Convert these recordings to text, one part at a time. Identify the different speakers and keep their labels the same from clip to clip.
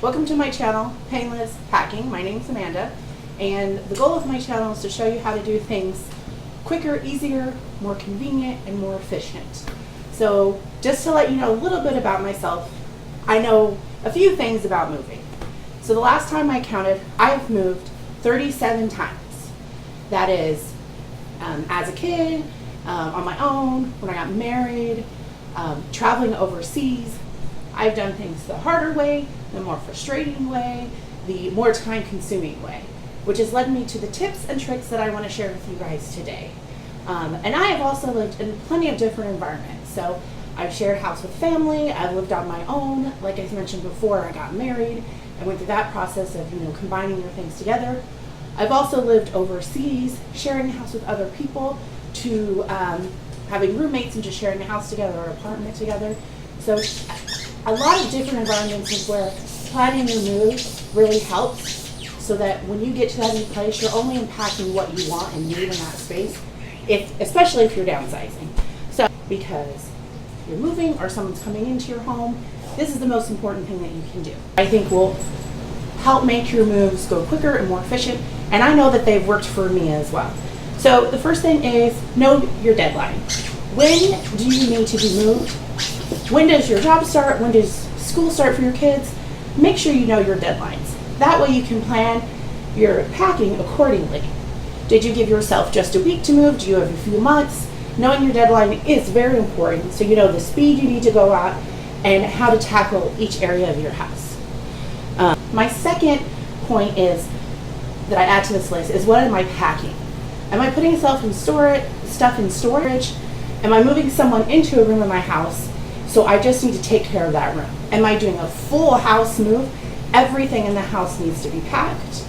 Speaker 1: Welcome to my channel, Painless Packing. My name is Amanda, and the goal of my channel is to show you how to do things quicker, easier, more convenient, and more efficient. So just to let you know a little bit about myself, I know a few things about moving. So the last time I counted, I've moved 37 times. That is as a kid, on my own, when I got married, traveling overseas. I've done things the harder way, the more frustrating way, the more time-consuming way, which has led me to the tips and tricks that I want to share with you guys today. And I have also lived in plenty of different environments. So I've shared house with family, I've lived on my own. Like I mentioned before, I got married. I went through that process of combining your things together. I've also lived overseas, sharing a house with other people, to having roommates and just sharing a house together or an apartment together. So a lot of different environments is where planning your move really helps, so that when you get to that new place, you're only unpacking what you want and need in that space, especially if you're downsizing. So because you're moving or someone's coming into your home, this is the most important thing that you can do. I think will help make your moves go quicker and more efficient, and I know that they've worked for me as well. So the first thing is know your deadline. When do you need to be moved? When does your job start? When does school start for your kids? Make sure you know your deadlines. That way you can plan your packing accordingly. Did you give yourself just a week to move? Do you have a few months? Knowing your deadline is very important, so you know the speed you need to go at and how to tackle each area of your house. My second point is that I add to this list is, what am I packing? Am I putting stuff in storage? Am I moving someone into a room in my house, so I just need to take care of that room? Am I doing a full house move? Everything in the house needs to be packed.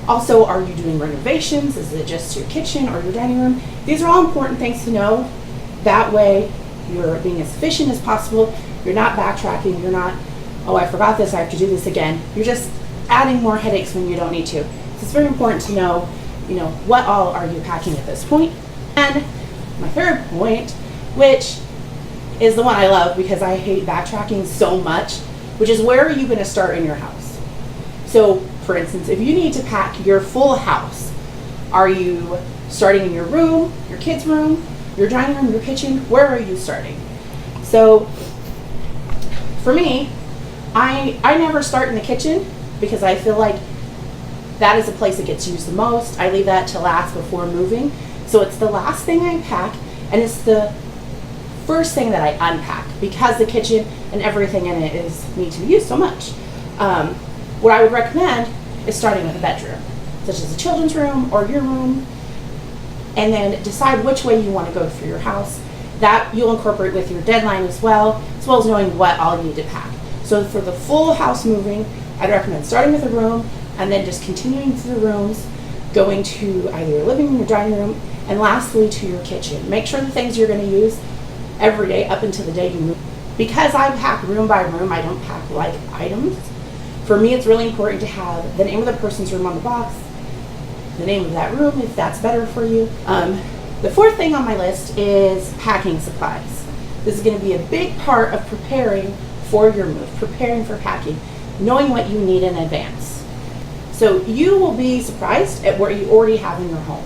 Speaker 1: Also, are you doing renovations? Is it just your kitchen or your dining room? These are all important things to know. That way you're being as efficient as possible. You're not backtracking. You're not, oh, I forgot this, I have to do this again. You're just adding more headaches when you don't need to. So it's very important to know, what all are you packing at this point. And my third point, which is the one I love because I hate backtracking so much, which is, where are you going to start in your house? So, for instance, if you need to pack your full house, are you starting in your room, your kids' room, your dining room, your kitchen? Where are you starting? So, for me, I never start in the kitchen because I feel like that is the place that gets used the most. I leave that to last before moving. So it's the last thing I pack, and it's the first thing that I unpack because the kitchen and everything in it need to be used so much. What I would recommend is starting with a bedroom, such as a children's room or your room, and then decide which way you want to go through your house. That you'll incorporate with your deadline as well as knowing what all you need to pack. So for the full house moving, I'd recommend starting with a room and then just continuing through the rooms, going to either your living room, your dining room, and lastly to your kitchen. Make sure the things you're going to use every day up until the day you move. Because I pack room by room, I don't pack like items. For me, it's really important to have the name of the person's room on the box, the name of that room if that's better for you. The fourth thing on my list is packing supplies. This is going to be a big part of preparing for your move, preparing for packing, knowing what you need in advance. So you will be surprised at what you already have in your home.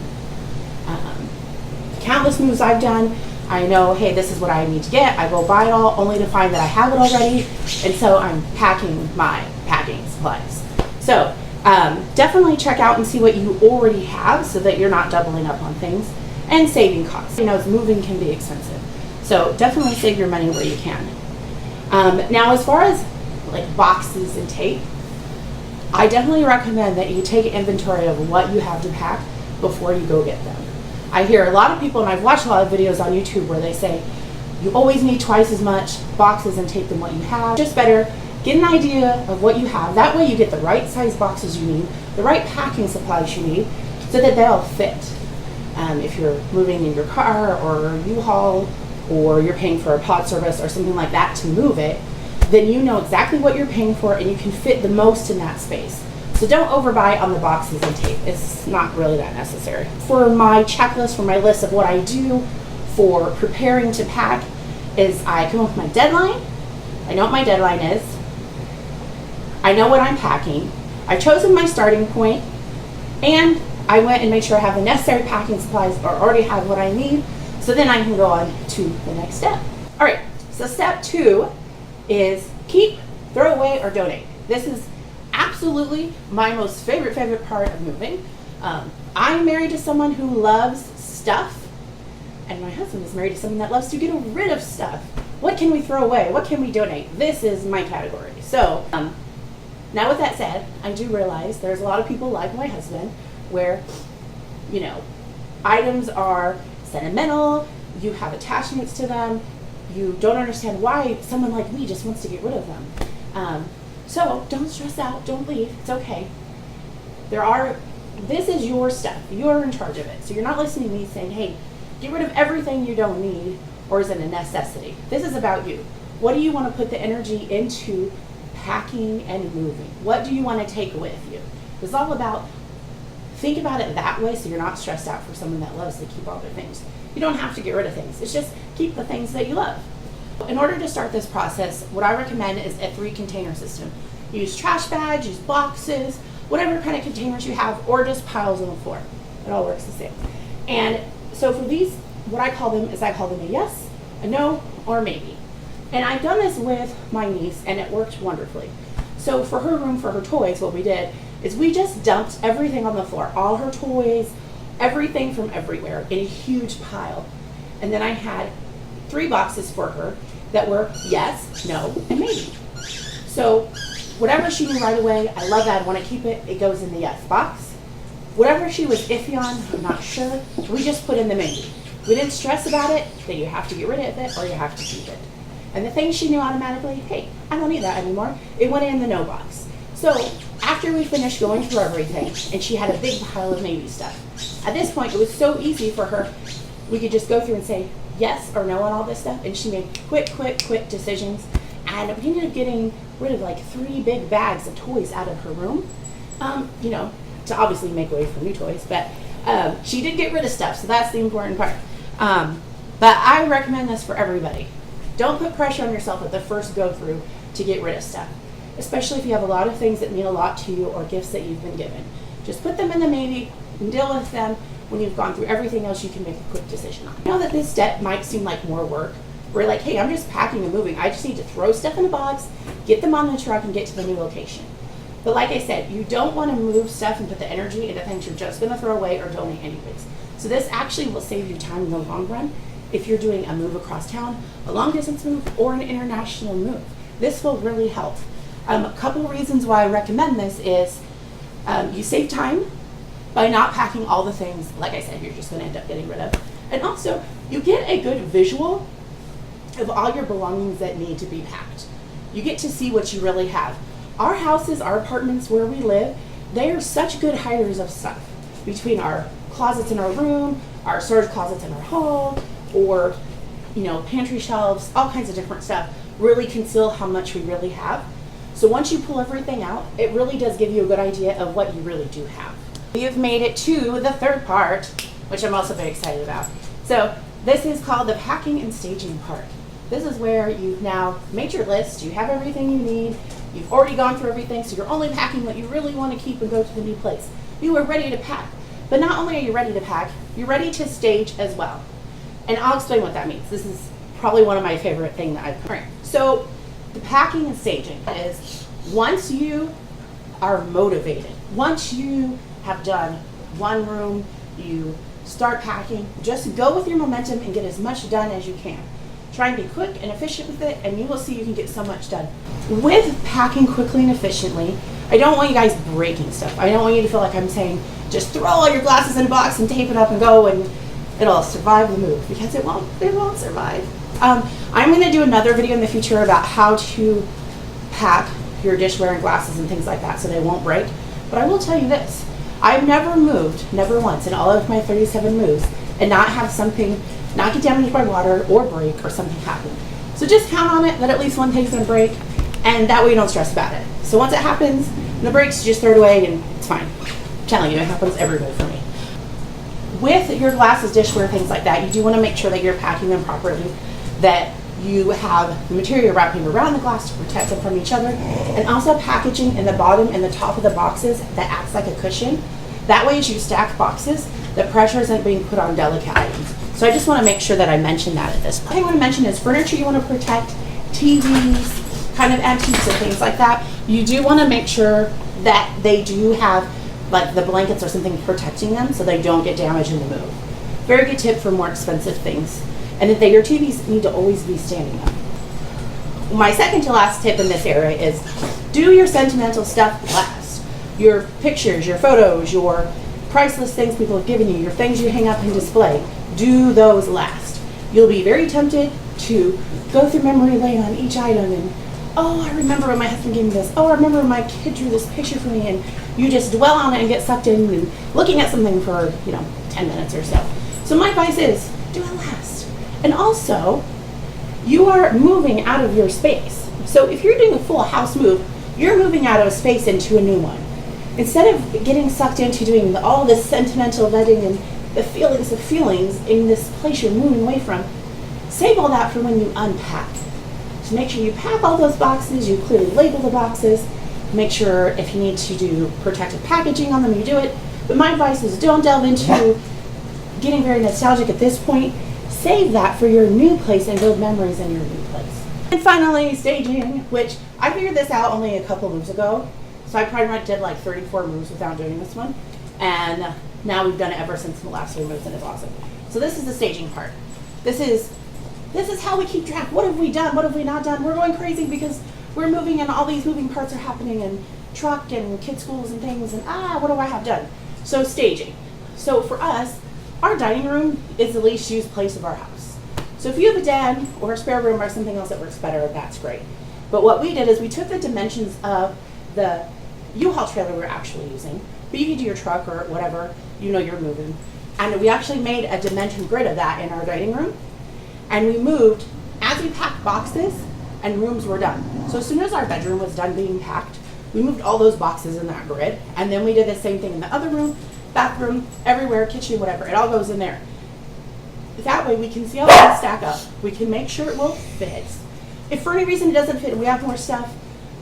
Speaker 1: Countless moves I've done, I know, hey, this is what I need to get. I go buy it all only to find that I have it already, and so I'm packing my packing supplies. So definitely check out and see what you already have so that you're not doubling up on things and saving costs. Moving can be expensive, so definitely save your money where you can. Now, as far as like boxes and tape, I definitely recommend that you take inventory of what you have to pack before you go get them. I hear a lot of people, and I've watched a lot of videos on YouTube where they say you always need twice as much boxes and tape than what you have. Just better get an idea of what you have. That way you get the right size boxes you need, the right packing supplies you need, so that they'll fit. If you're moving in your car or U-Haul, or you're paying for a pod service or something like that to move it, then you know exactly what you're paying for and you can fit the most in that space. So don't overbuy on the boxes and tape. It's not really that necessary. For my checklist, for my list of what I do for preparing to pack, is I come up with my deadline. I know what my deadline is. I know what I'm packing. I've chosen my starting point, and I went and made sure I have the necessary packing supplies or already have what I need, so then I can go on to the next step. All right, so step 2 is keep, throw away, or donate. This is absolutely my most favorite part of moving. I'm married to someone who loves stuff, and my husband is married to someone that loves to get rid of stuff. What can we throw away? What can we donate? This is my category. So now with that said, I do realize there's a lot of people like my husband where, you know, items are sentimental, you have attachments to them, you don't understand why someone like me just wants to get rid of them. So don't stress out, don't leave, it's okay. This is your stuff, you're in charge of it. So you're not listening to me saying, hey, get rid of everything you don't need, or is it a necessity? This is about you. What do you want to put the energy into packing and moving? What do you want to take with you? It's all about, think about it that way so you're not stressed out for someone that loves to keep all their things. You don't have to get rid of things. It's just keep the things that you love. In order to start this process, what I recommend is a 3-container system. Use trash bags, use boxes, whatever kind of containers you have, or just piles on the floor. It all works the same. And so for these, what I call them a yes, a no, or a maybe. And I've done this with my niece, and it worked wonderfully. So for her room, for her toys, what we did is we just dumped everything on the floor, all her toys, everything from everywhere in a huge pile. And then I had 3 boxes for her that were yes, no, and maybe. So whatever she knew right away, I love that, I want to keep it, it goes in the yes box. Whatever she was iffy on, I'm not sure, we just put in the maybe. We didn't stress about it, that you have to get rid of it or you have to keep it. And the things she knew automatically, hey, I don't need that anymore, it went in the no box. So after we finished going through everything, and she had a big pile of maybe stuff, at this point it was so easy for her, we could just go through and say yes or no on all this stuff, and she made quick decisions. And we ended up getting rid of like 3 big bags of toys out of her room, you know, to obviously make way for new toys, but she did get rid of stuff, so that's the important part. But I recommend this for everybody. Don't put pressure on yourself at the first go through to get rid of stuff, especially if you have a lot of things that mean a lot to you or gifts that you've been given. Just put them in the maybe and deal with them. When you've gone through everything else, you can make a quick decision on. I know that this step might seem like more work. We're like, hey, I'm just packing and moving. I just need to throw stuff in a box, get them on the truck, and get to the new location. But like I said, you don't want to move stuff and put the energy into things you're just going to throw away or donate anyways. So this actually will save you time in the long run if you're doing a move across town, a long distance move, or an international move. This will really help. A couple reasons why I recommend this is you save time by not packing all the things, like I said, you're just going to end up getting rid of. And also, you get a good visual of all your belongings that need to be packed. You get to see what you really have. Our houses, our apartments where we live, they are such good hiders of stuff. Between our closets in our room, our storage closets in our hall, or, you know, pantry shelves, all kinds of different stuff really conceal how much we really have. So once you pull everything out, it really does give you a good idea of what you really do have. You've made it to the 3rd part, which I'm also very excited about. So this is called the packing and staging part. This is where you've now made your list, you have everything you need, you've already gone through everything, so you're only packing what you really want to keep and go to the new place. You are ready to pack. But not only are you ready to pack, you're ready to stage as well. And I'll explain what that means. This is probably one of my favorite things that I've covered. So the packing and staging is once you are motivated, once you have done one room, you start packing, just go with your momentum and get as much done as you can. Try and be quick and efficient with it, and you will see you can get so much done. With packing quickly and efficiently, I don't want you guys breaking stuff. I don't want you to feel like I'm saying, just throw all your glasses in a box and tape it up and go and it'll survive the move, because it won't survive. I'm gonna do another video in the future about how to pack your dishware and glasses and things like that so they won't break. But I will tell you this, I've never moved, never once in all of my 37 moves, and not have something not get damaged by water or break or something happen. So just count on it that at least one thing's gonna break, and that way you don't stress about it. So once it happens and it breaks, you just throw it away and it's fine. I'm telling you, it happens every day for me. With your glasses, dishware, things like that, you do wanna make sure that you're packing them properly, that You have the material wrapping around the glass to protect them from each other, and also packaging in the bottom and the top of the boxes that acts like a cushion. That way, as you stack boxes, the pressure isn't being put on delicate items. So I just want to make sure that I mention that at this point. I want to mention is furniture you want to protect, TVs, kind of antiques and things like that. You do want to make sure that they do have like the blankets or something protecting them so they don't get damaged in the move. Very good tip for more expensive things. And that your TVs need to always be standing up. My second to last tip in this area is do your sentimental stuff last. Your pictures, your photos, your priceless things people have given you, your things you hang up and display, do those last. You'll be very tempted to go through memory lane on each item and, oh, I remember when my husband gave me this. Oh, I remember when my kid drew this picture for me, and you just dwell on it and get sucked in and looking at something for, 10 minutes or so. So my advice is do it last. And also, you are moving out of your space. So if you're doing a full house move, you're moving out of a space into a new one. Instead of getting sucked into doing all this sentimental vetting and the feelings of feelings in this place you're moving away from, save all that for when you unpack. So make sure you pack all those boxes, you clearly label the boxes, make sure if you need to do protective packaging on them, you do it. But my advice is don't delve into getting very nostalgic at this point. Save that for your new place and build memories in your new place. And finally, staging, which I figured this out only a couple moves ago. So I probably did like 34 moves without doing this one. And now we've done it ever since the last 3 moves, and it's awesome. So this is the staging part. This is how we keep track. What have we done? What have we not done? We're going crazy because we're moving and all these moving parts are happening, and truck and kid schools and things, and what do I have done? So staging. So for us, our dining room is the least used place of our house. So if you have a den or a spare room or something else that works better, that's great. But what we did is we took the dimensions of the U-Haul trailer we're actually using, but you can do your truck or whatever you're moving, and we actually made a dimension grid of that in our dining room, and we moved as we packed boxes and rooms were done. So as soon as our bedroom was done being packed, we moved all those boxes in that grid, and then we did the same thing in the other room, bathroom, everywhere, kitchen, whatever. It all goes in there. That way we can see how things stack up. We can make sure it will fit. If for any reason it doesn't fit and we have more stuff,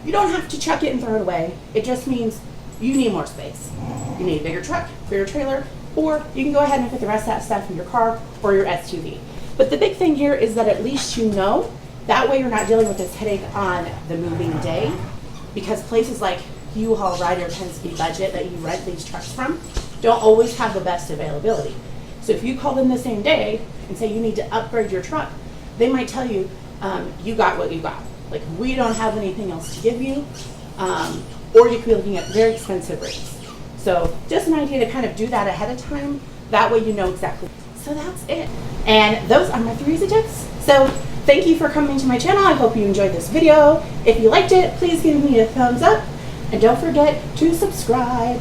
Speaker 1: you don't have to chuck it and throw it away. It just means you need more space. You need a bigger truck, bigger trailer, or you can go ahead and put the rest of that stuff in your car or your SUV. But the big thing here is that at least you know, that way you're not dealing with this headache on the moving day, because places like U-Haul, Ryder, Penske, Budget that you rent these trucks from don't always have the best availability. So if you call them the same day and say you need to upgrade your truck, they might tell you, you got what you got. Like, we don't have anything else to give you, or you could be looking at very expensive rates. So just an idea to kind of do that ahead of time. That way you know exactly. So that's it. And those are my 3 easy tips. So thank you for coming to my channel. I hope you enjoyed this video. If you liked it, please give me a thumbs up. And don't forget to subscribe.